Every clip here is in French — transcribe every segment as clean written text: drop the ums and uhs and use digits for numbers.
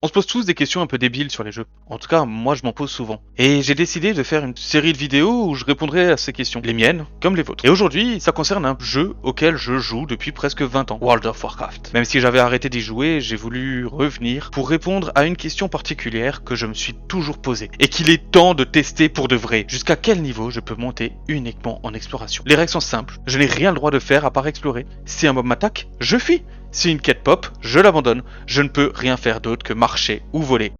On se pose tous des questions un peu débiles sur les jeux. En tout cas, moi je m'en pose souvent. Et j'ai décidé de faire une série de vidéos où je répondrai à ces questions. Les miennes, comme les vôtres. Et aujourd'hui, ça concerne un jeu auquel je joue depuis presque 20 ans. World of Warcraft. Même si j'avais arrêté d'y jouer, j'ai voulu revenir pour répondre à une question particulière que je me suis toujours posée. Et qu'il est temps de tester pour de vrai. Jusqu'à quel niveau je peux monter uniquement en exploration. Les règles sont simples. Je n'ai rien le droit de faire à part explorer. Si un mob m'attaque, je fuis. Si une quête pop, je l'abandonne. Je ne peux rien faire d'autre que marcher ou voler.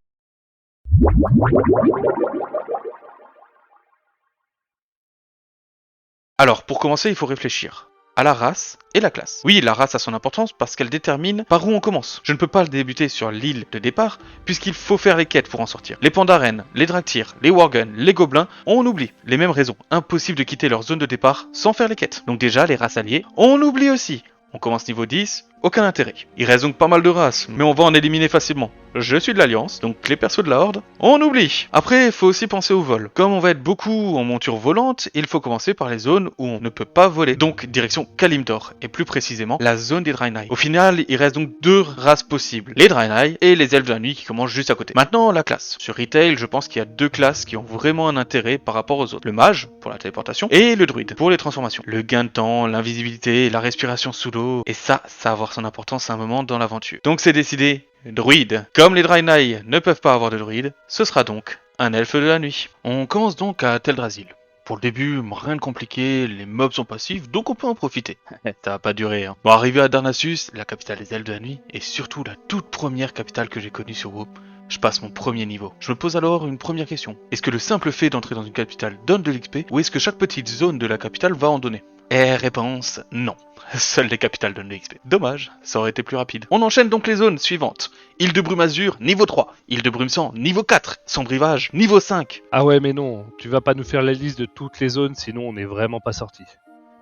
Alors, pour commencer, il faut réfléchir à la race et la classe. Oui, la race a son importance parce qu'elle détermine par où on commence. Je ne peux pas le débuter sur l'île de départ puisqu'il faut faire les quêtes pour en sortir. Les pandarènes, les draktyrs, les worgen, les gobelins, on oublie. Les mêmes raisons. Impossible de quitter leur zone de départ sans faire les quêtes. Donc déjà, les races alliées, on oublie aussi. On commence niveau 10, aucun intérêt. Il reste donc pas mal de races, mais on va en éliminer facilement. Je suis de l'Alliance, donc les persos de la Horde, on oublie. Après, il faut aussi penser au vol. Comme on va être beaucoup en monture volante, il faut commencer par les zones où on ne peut pas voler. Donc direction Kalimdor, et plus précisément la zone des Draenei. Au final, il reste donc deux races possibles. Les Draenei et les Elfes de la Nuit qui commencent juste à côté. Maintenant, la classe. Sur Retail, je pense qu'il y a deux classes qui ont vraiment un intérêt par rapport aux autres. Le mage, pour la téléportation, et le druide, pour les transformations. Le gain de temps, l'invisibilité, la respiration sous l'eau, et ça va avoir son importance à un moment dans l'aventure. Donc c'est décidé, druide. Comme les Draenei ne peuvent pas avoir de druide, ce sera donc un elfe de la nuit. On commence donc à Teldrassil. Pour le début, rien de compliqué, les mobs sont passifs, donc on peut en profiter. Ça va pas durer, hein. Bon, arrivé à Darnassus, la capitale des elfes de la nuit, et surtout la toute première capitale que j'ai connue sur WoW, je passe mon premier niveau. Je me pose alors une première question. Est-ce que le simple fait d'entrer dans une capitale donne de l'XP, ou est-ce que chaque petite zone de la capitale va en donner? Et réponse, non. Seules les capitales donnent de l'XP. Dommage, ça aurait été plus rapide. On enchaîne donc les zones suivantes. Île de Brume Azur, niveau 3. Île de Brume Sang, niveau 4. Sombre Rivage, niveau 5. Ah ouais, mais non, tu vas pas nous faire la liste de toutes les zones, sinon on n'est vraiment pas sorti.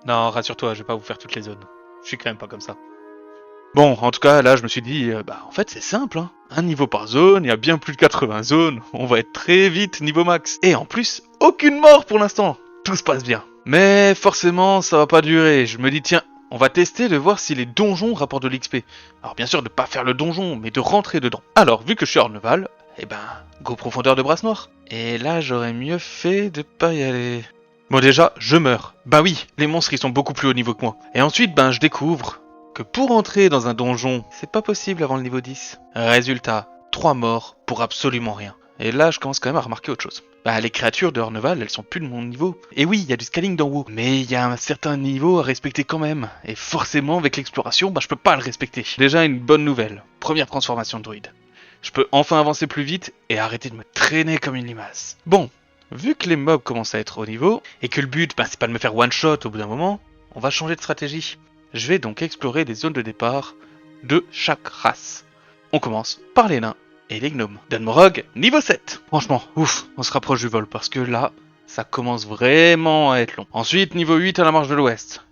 Non, rassure-toi, je vais pas vous faire toutes les zones. Je suis quand même pas comme ça. Bon, en tout cas, là, je me suis dit, en fait, c'est simple, hein. Un niveau par zone, il y a bien plus de 80 zones. On va être très vite niveau max. Et en plus, aucune mort pour l'instant. Tout se passe bien. Mais forcément, ça va pas durer. Je me dis, tiens, on va tester de voir si les donjons rapportent de l'XP. Alors bien sûr, de pas faire le donjon, mais de rentrer dedans. Alors, vu que je suis Orneval, go profondeur de brasse noire. Et là, j'aurais mieux fait de pas y aller. Bon déjà, je meurs. Bah oui, les monstres ils sont beaucoup plus haut niveau que moi. Et ensuite, je découvre que pour entrer dans un donjon, c'est pas possible avant le niveau 10. Résultat, 3 morts pour absolument rien. Et là, je commence quand même à remarquer autre chose. Les créatures de Orneval, elles sont plus de mon niveau. Et oui, il y a du scaling d'en haut, mais il y a un certain niveau à respecter quand même. Et forcément, avec l'exploration, je peux pas le respecter. Déjà, une bonne nouvelle. Première transformation de druide. Je peux enfin avancer plus vite et arrêter de me traîner comme une limace. Bon, vu que les mobs commencent à être au niveau, et que le but, c'est pas de me faire one-shot au bout d'un moment, on va changer de stratégie. Je vais donc explorer les zones de départ de chaque race. On commence par les nains et les gnomes. Dunmorog, niveau 7. Franchement, ouf, on se rapproche du vol parce que là, ça commence vraiment à être long. Ensuite, niveau 8 à la marche de l'ouest.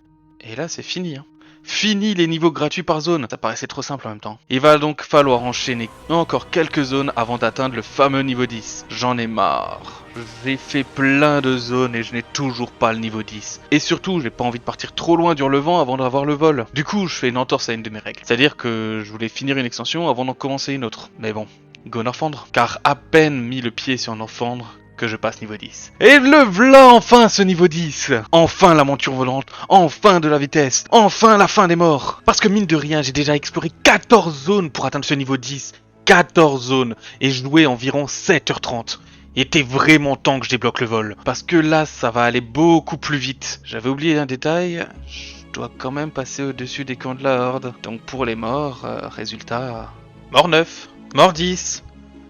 Et là, c'est fini, hein. Fini les niveaux gratuits par zone, ça paraissait trop simple en même temps. Il va donc falloir enchaîner encore quelques zones avant d'atteindre le fameux niveau 10. J'en ai marre. J'ai fait plein de zones et je n'ai toujours pas le niveau 10. Et surtout, j'ai pas envie de partir trop loin du relevant avant d'avoir le vol. Du coup, je fais une entorse à une de mes règles. C'est-à-dire que je voulais finir une extension avant d'en commencer une autre. Mais bon, go Norfandre. Car à peine mis le pied sur Norfandre que je passe niveau 10. Et le v'là enfin ce niveau 10. Enfin la monture volante, enfin de la vitesse, enfin la fin des morts. Parce que mine de rien, j'ai déjà exploré 14 zones pour atteindre ce niveau 10. 14 zones et joué environ 7h30. Il était vraiment temps que je débloque le vol. Parce que là, ça va aller beaucoup plus vite. J'avais oublié un détail. Je dois quand même passer au-dessus des camps de la Horde. Donc pour les morts, résultat... Mort 9, mort 10,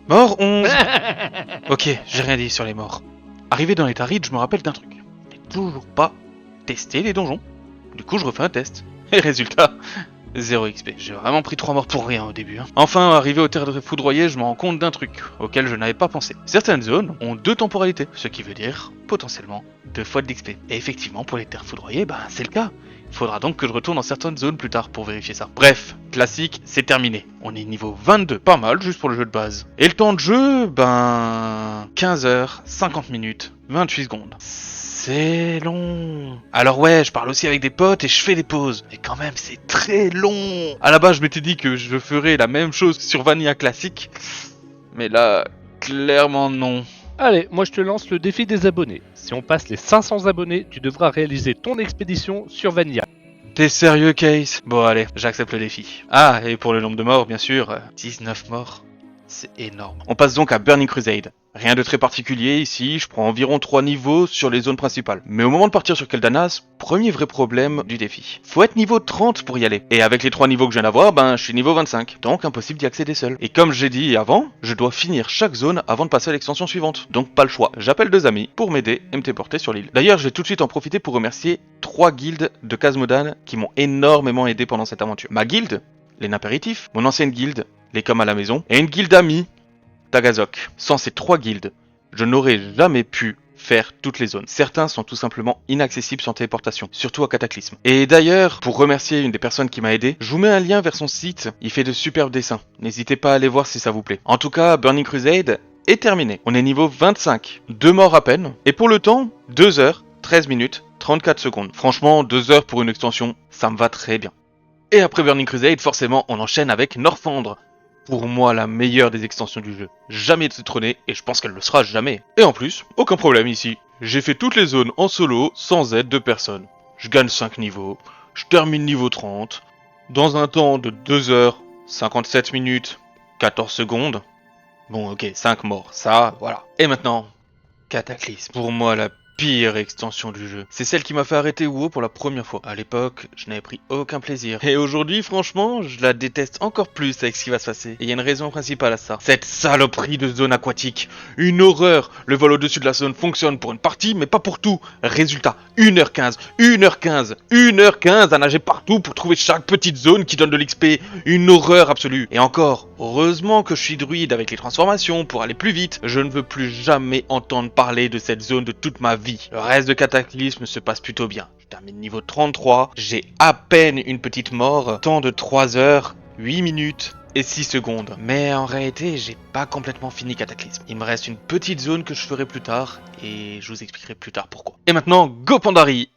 mort 11. Ok, j'ai rien dit sur les morts. Arrivé dans les Tarides, je me rappelle d'un truc. J'ai toujours pas testé les donjons. Du coup, je refais un test. Et résultat, 0 XP. J'ai vraiment pris 3 morts pour rien au début. Enfin, arrivé aux terres foudroyées, je me rends compte d'un truc auquel je n'avais pas pensé. Certaines zones ont 2 temporalités, ce qui veut dire, potentiellement, 2 fois de l'XP. Et effectivement, pour les terres foudroyées, c'est le cas. Il faudra donc que je retourne dans certaines zones plus tard pour vérifier ça. Bref, classique, c'est terminé. On est niveau 22, pas mal juste pour le jeu de base. Et le temps de jeu, 15 h 50 minutes, 28 secondes. C'est long. Alors ouais, je parle aussi avec des potes et je fais des pauses. Mais quand même, c'est très long. À la base, je m'étais dit que je ferais la même chose sur Vanilla classique. Mais là, clairement non. Allez, moi je te lance le défi des abonnés. Si on passe les 500 abonnés, tu devras réaliser ton expédition sur Vanilla. T'es sérieux, Case? Bon, allez, j'accepte le défi. Ah, et pour le nombre de morts, bien sûr, 19 morts. C'est énorme. On passe donc à Burning Crusade. Rien de très particulier ici, je prends environ 3 niveaux sur les zones principales. Mais au moment de partir sur Keldanas, premier vrai problème du défi. Faut être niveau 30 pour y aller. Et avec les 3 niveaux que je viens d'avoir, je suis niveau 25. Donc impossible d'y accéder seul. Et comme j'ai dit avant, je dois finir chaque zone avant de passer à l'extension suivante. Donc pas le choix. J'appelle 2 amis pour m'aider et me téléporter sur l'île. D'ailleurs, je vais tout de suite en profiter pour remercier 3 guildes de Kazmodan qui m'ont énormément aidé pendant cette aventure. Ma guilde, les Napéritifs, mon ancienne guilde, les Comme à la maison, et une guilde amie, Tagazok. Sans ces 3 guildes, je n'aurais jamais pu faire toutes les zones. Certains sont tout simplement inaccessibles sans téléportation, surtout à Cataclysme. Et d'ailleurs, pour remercier une des personnes qui m'a aidé, je vous mets un lien vers son site, il fait de superbes dessins. N'hésitez pas à aller voir si ça vous plaît. En tout cas, Burning Crusade est terminé. On est niveau 25, 2 morts à peine, et pour le temps, 2 heures, 13 minutes, 34 secondes. Franchement, 2 heures pour une extension, ça me va très bien. Et après Burning Crusade, forcément, on enchaîne avec Northrend. Pour moi, la meilleure des extensions du jeu. Jamais détrônée, et je pense qu'elle le sera jamais. Et en plus, aucun problème ici. J'ai fait toutes les zones en solo, sans aide de personne. Je gagne 5 niveaux, je termine niveau 30, dans un temps de 2 heures, 57 minutes, 14 secondes. Bon, ok, 5 morts, ça, voilà. Et maintenant, Cataclysme. Pour moi, la pire extension du jeu. C'est celle qui m'a fait arrêter WoW pour la première fois. À l'époque, je n'avais pris aucun plaisir. Et aujourd'hui, franchement, je la déteste encore plus avec ce qui va se passer. Et il y a une raison principale à ça. Cette saloperie de zone aquatique. Une horreur. Le vol au-dessus de la zone fonctionne pour une partie, mais pas pour tout. Résultat, 1h15, 1h15, 1h15 à nager partout pour trouver chaque petite zone qui donne de l'XP. Une horreur absolue. Et encore, heureusement que je suis druide avec les transformations pour aller plus vite. Je ne veux plus jamais entendre parler de cette zone de toute ma vie. Le reste de Cataclysme se passe plutôt bien. Je termine niveau 33, j'ai à peine une petite mort, temps de 3 heures, 8 minutes et 6 secondes. Mais en réalité, j'ai pas complètement fini Cataclysme. Il me reste une petite zone que je ferai plus tard et je vous expliquerai plus tard pourquoi. Et maintenant, go Pandarie!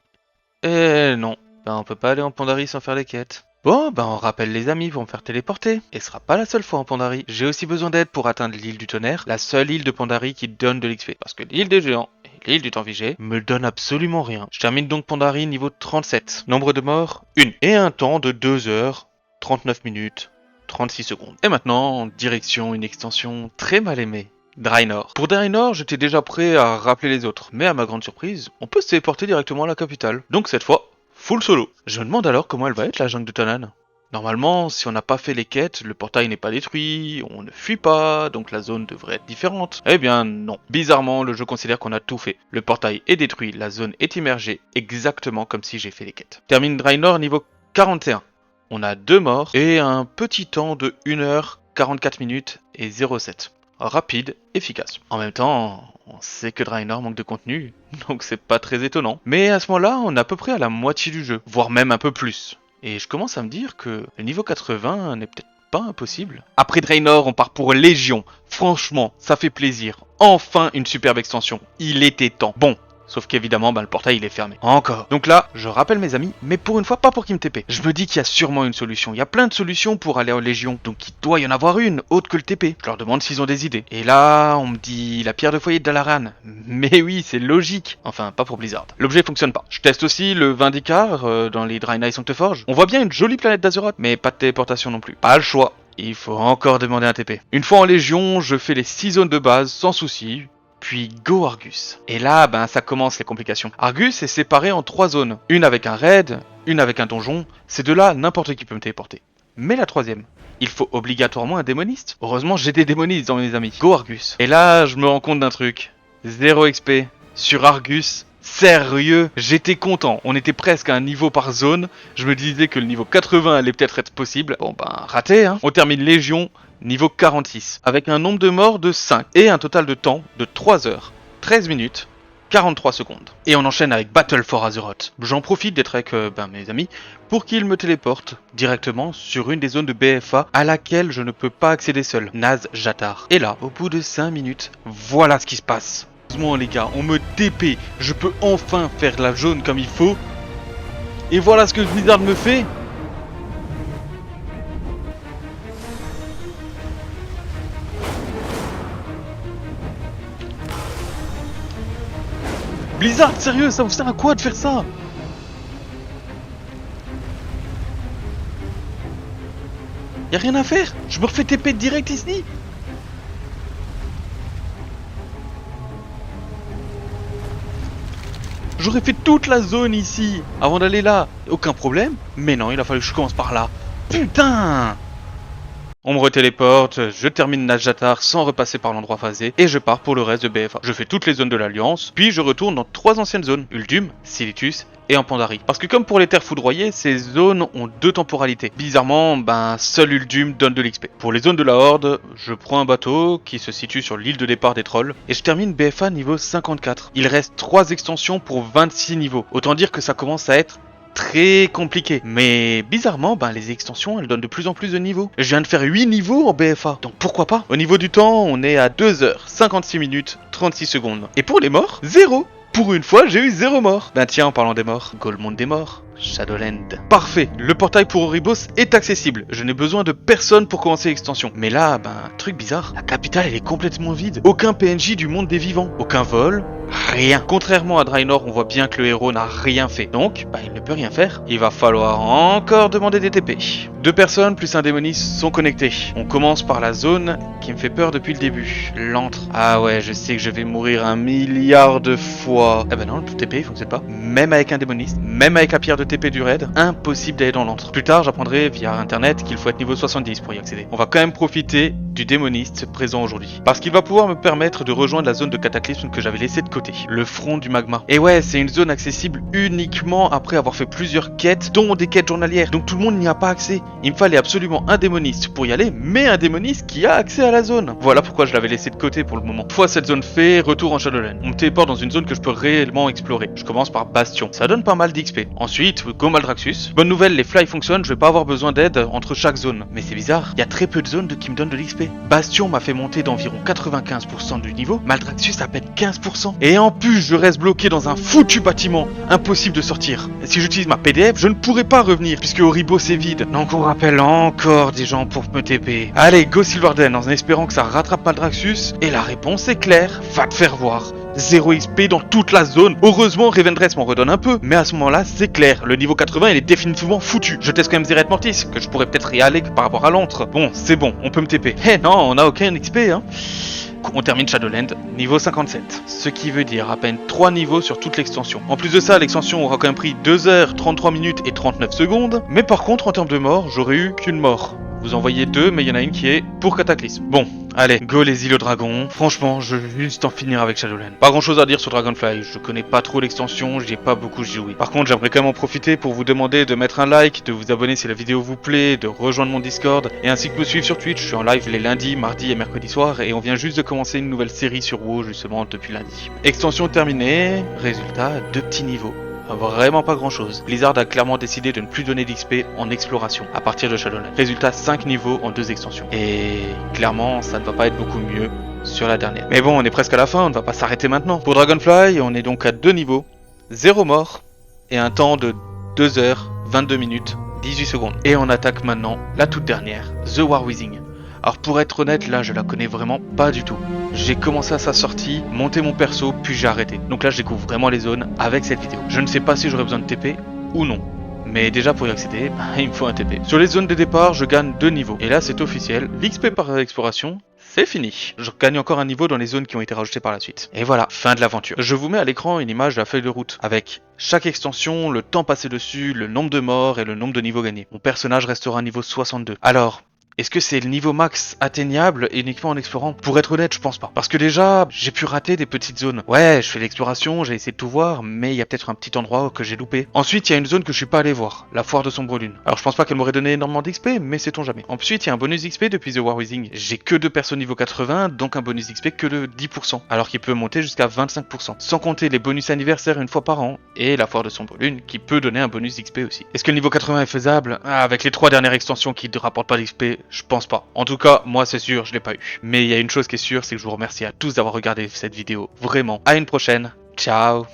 Non, on peut pas aller en Pandarie sans faire les quêtes. Bon, on rappelle les amis pour me faire téléporter. Et ce sera pas la seule fois en Pandarie. J'ai aussi besoin d'aide pour atteindre l'île du tonnerre, la seule île de Pandarie qui donne de l'XP. Parce que l'île des géants et l'île du temps figé me donnent absolument rien. Je termine donc Pandarie niveau 37. Nombre de morts, 1. Et un temps de 2 heures, 39 minutes, 36 secondes. Et maintenant, direction une extension très mal aimée. Draenor. Pour Draenor, j'étais déjà prêt à rappeler les autres. Mais à ma grande surprise, on peut se téléporter directement à la capitale. Donc cette fois, full solo. Je me demande alors comment elle va être la jungle de Tanaan. Normalement, si on n'a pas fait les quêtes, le portail n'est pas détruit, on ne fuit pas, donc la zone devrait être différente. Eh bien non. Bizarrement, le jeu considère qu'on a tout fait. Le portail est détruit, la zone est immergée, exactement comme si j'ai fait les quêtes. Termine Draenor niveau 41. On a 2 morts et un petit temps de 1 heure, 44 minutes et 07. Rapide, efficace. En même temps, on sait que Draenor manque de contenu, donc c'est pas très étonnant. Mais à ce moment-là, on est à peu près à la moitié du jeu, voire même un peu plus. Et je commence à me dire que le niveau 80 n'est peut-être pas impossible. Après Draenor, on part pour Légion. Franchement, ça fait plaisir. Enfin une superbe extension. Il était temps. Bon. Sauf qu'évidemment, le portail il est fermé. Encore. Donc là, je rappelle mes amis, mais pour une fois, pas pour qu'ils me TP. Je me dis qu'il y a sûrement une solution. Il y a plein de solutions pour aller en Légion. Donc il doit y en avoir une, autre que le TP. Je leur demande s'ils ont des idées. Et là, on me dit la pierre de foyer de Dalaran. Mais oui, c'est logique. Enfin, pas pour Blizzard. L'objet fonctionne pas. Je teste aussi le Vindicar dans les Draenei Sancteforge. On voit bien une jolie planète d'Azeroth, mais pas de téléportation non plus. Pas le choix. Il faut encore demander un TP. Une fois en Légion, je fais les 6 zones de base sans souci. Puis go Argus. Et là, ça commence les complications. Argus est séparé en 3 zones. Une avec un raid, une avec un donjon. Ces deux-là, n'importe qui peut me téléporter. Mais la 3e, il faut obligatoirement un démoniste. Heureusement, j'ai des démonistes dans mes amis. Go Argus. Et là, je me rends compte d'un truc. 0 XP sur Argus. Sérieux, j'étais content. On était presque à un niveau par zone. Je me disais que le niveau 80 allait peut-être être possible. Bon raté hein. On termine Légion. Niveau 46, avec un nombre de morts de 5 et un total de temps de 3 heures, 13 minutes, 43 secondes. Et on enchaîne avec Battle for Azeroth. J'en profite d'être avec mes amis pour qu'ils me téléportent directement sur une des zones de BFA à laquelle je ne peux pas accéder seul, Naz Jatar. Et là, au bout de 5 minutes, voilà ce qui se passe. Heureusement les gars, on me TP, je peux enfin faire la jaune comme il faut. Et voilà ce que Blizzard me fait. Blizzard, sérieux, ça vous sert à quoi de faire ça? Y'a rien à faire, je me refais TP direct ici. J'aurais fait toute la zone ici avant d'aller là. Aucun problème. Mais non, il a fallu que je commence par là. Putain! On me retéléporte, je termine Nadjatar sans repasser par l'endroit phasé et je pars pour le reste de BFA. Je fais toutes les zones de l'Alliance, puis je retourne dans 3 anciennes zones, Uldum, Silitus et en Pandarie. Parce que comme pour les terres foudroyées, ces zones ont 2 temporalités. Bizarrement, seul Uldum donne de l'XP. Pour les zones de la Horde, je prends un bateau qui se situe sur l'île de départ des trolls et je termine BFA niveau 54. Il reste 3 extensions pour 26 niveaux. Autant dire que ça commence à être très compliqué. Mais bizarrement, les extensions, elles donnent de plus en plus de niveaux. Je viens de faire 8 niveaux en BFA, donc pourquoi pas. Au niveau du temps, on est à 2h56 36 secondes. Et pour les morts, 0. Pour une fois, j'ai eu 0 mort. Tiens, en parlant des morts, Golemond des morts, Shadowland. Parfait, le portail pour Oribos est accessible. Je n'ai besoin de personne pour commencer l'extension. Mais là, truc bizarre, la capitale elle est complètement vide. Aucun PNJ du monde des vivants. Aucun vol, rien. Contrairement à Draenor, on voit bien que le héros n'a rien fait. Donc, il ne peut rien faire. Il va falloir encore demander des TP. 2 personnes plus un démoniste sont connectés. On commence par la zone qui me fait peur depuis le début. L'antre. Ah ouais, je sais que je vais mourir 1 milliard de fois. Non, le TP il fonctionne pas. Même avec un démoniste, même avec la pierre de TP du raid, impossible d'aller dans l'antre. Plus tard, j'apprendrai via internet qu'il faut être niveau 70 pour y accéder. On va quand même profiter du démoniste présent aujourd'hui. Parce qu'il va pouvoir me permettre de rejoindre la zone de cataclysme que j'avais laissée de côté. Le front du magma. Et ouais, c'est une zone accessible uniquement après avoir fait plusieurs quêtes, dont des quêtes journalières. Donc tout le monde n'y a pas accès. Il me fallait absolument un démoniste pour y aller, mais un démoniste qui a accès à la zone. Voilà pourquoi je l'avais laissé de côté pour le moment. Une fois cette zone fait, retour en Shadowland. On me téléporte dans une zone que je peux réellement explorer. Je commence par Bastion. Ça donne pas mal d'XP. Ensuite, go Maldraxxus. Bonne nouvelle, les fly fonctionnent, je vais pas avoir besoin d'aide entre chaque zone. Mais c'est bizarre, il y a très peu de zones qui me donnent de l'XP. Bastion m'a fait monter d'environ 95% du niveau, Maldraxxus à peine 15%. Et en plus, je reste bloqué dans un foutu bâtiment. Impossible de sortir. Et si j'utilise ma PDF, je ne pourrai pas revenir, puisque Oribos est vide. Donc on rappelle encore des gens pour me TP. Allez, go Sylvarden, en espérant que ça rattrape Maldraxxus. Et la réponse est claire, va te faire voir. 0 XP dans toute la zone. Heureusement, Revendreth m'en redonne un peu, mais à ce moment-là, c'est clair. Le niveau 80, il est définitivement foutu. Je teste quand même Zeret Mortis, que je pourrais peut-être y aller par rapport à l'antre. Bon, c'est bon, on peut me TP. Eh non, on a aucun XP, hein. On termine Shadowland, niveau 57. Ce qui veut dire à peine 3 niveaux sur toute l'extension. En plus de ça, l'extension aura quand même pris 2h, 33 minutes et 39 secondes. Mais par contre, en termes de mort, j'aurais eu qu'une mort. Vous en voyez 2, mais il y en a une qui est pour Cataclysme. Bon, allez, go les îles aux dragons. Franchement, je veux juste en finir avec Shadowland. Pas grand chose à dire sur Dragonfly, je connais pas trop l'extension, j'y ai pas beaucoup joué. Par contre, j'aimerais quand même en profiter pour vous demander de mettre un like, de vous abonner si la vidéo vous plaît, de rejoindre mon Discord, et ainsi que me suivre sur Twitch. Je suis en live les lundis, mardis et mercredis soirs, et on vient juste de commencer une nouvelle série sur WoW justement depuis lundi. Extension terminée, résultat, 2 petits niveaux. Vraiment pas grand chose. Blizzard a clairement décidé de ne plus donner d'XP en exploration à partir de Shadowland. Résultat 5 niveaux en 2 extensions. Et clairement ça ne va pas être beaucoup mieux sur la dernière. Mais bon, on est presque à la fin, on ne va pas s'arrêter maintenant. Pour Dragonfly, on est donc à 2 niveaux, 0 mort et un temps de 2h, 22 minutes, 18 secondes. Et on attaque maintenant la toute dernière, The War Withing. Alors pour être honnête, là je la connais vraiment pas du tout. J'ai commencé à sa sortie, monté mon perso, puis j'ai arrêté. Donc là je découvre vraiment les zones avec cette vidéo. Je ne sais pas si j'aurai besoin de TP ou non. Mais déjà pour y accéder, il me faut un TP. Sur les zones de départ, je gagne 2 niveaux. Et là c'est officiel, l'XP par exploration, c'est fini. Je gagne encore un niveau dans les zones qui ont été rajoutées par la suite. Et voilà, fin de l'aventure. Je vous mets à l'écran une image de la feuille de route, avec chaque extension, le temps passé dessus, le nombre de morts et le nombre de niveaux gagnés. Mon personnage restera niveau 62. Alors, est-ce que c'est le niveau max atteignable uniquement en explorant? Pour être honnête, je pense pas. Parce que déjà, j'ai pu rater des petites zones. Ouais, je fais l'exploration, j'ai essayé de tout voir, mais il y a peut-être un petit endroit que j'ai loupé. Ensuite, il y a une zone que je suis pas allé voir, la foire de Sombre-Lune. Alors je pense pas qu'elle m'aurait donné énormément d'XP, mais sait-on jamais. Ensuite, il y a un bonus XP depuis The War Withing. J'ai que 2 persos niveau 80, donc un bonus XP que de 10%, alors qu'il peut monter jusqu'à 25%. Sans compter les bonus anniversaires une fois par an, et la foire de Sombre-Lune qui peut donner un bonus XP aussi. Est-ce que le niveau 80 est faisable? Avec les 3 dernières extensions qui ne rapportent pas d'XP, Je pense pas. En tout cas, moi c'est sûr, je l'ai pas eu. Mais il y a une chose qui est sûre, c'est que je vous remercie à tous d'avoir regardé cette vidéo. Vraiment. À une prochaine. Ciao.